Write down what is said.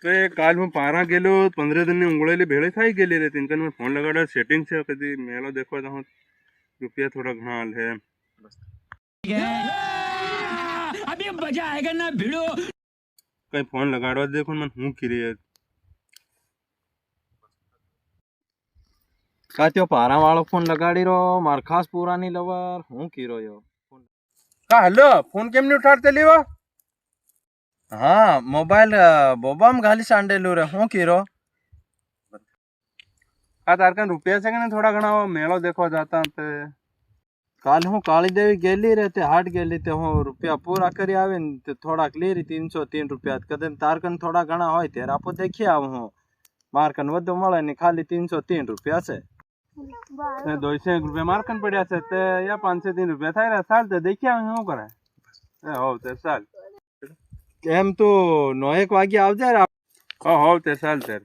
કાલ હું પારા ગયેલો 15 દિનની ઉંગળેલી ભેળી થઈ ગયેલી રે तिनकन में फोन लगाड़ा सेटिंग છે કદી મેલો દેખવા તો રૂપિયા થોડા ઘણા હાલ હે अभी मजा आएगा ना भिड़ो कहीं फोन लगाड़वा देखो मन हूं किरी है का त्यो पारा वाळो फोन लगाड़ी रो मार खास पूरा नहीं लवर हूं कीरो यो का हेलो फोन केम नहीं उठाड़ते लेवा हाँ मोबाइल बोबाम घाली सांडेलू रे हूं कीरो का तारकन रुपया से कने थोड़ा घना मेलो देखो जाता ते काल हूँ काली देवी गेली रे ते हाट गेली ते हूँ रुपया पूरा करी आवे ने ते थोड़ा क्लियर 303 रुपया कदे तारकन थोड़ा घना होय तेरे आपो देखी आव हूँ मारकन वधु मळे ने खाली 303 रुपया से 200 रुपया मारकन पड़ा से ते या 503 रुपया थाय रे साल ते देखी आव हूं करे ए हो ते साल एम तो 9 वागे आवजे रे हो ते साल तेर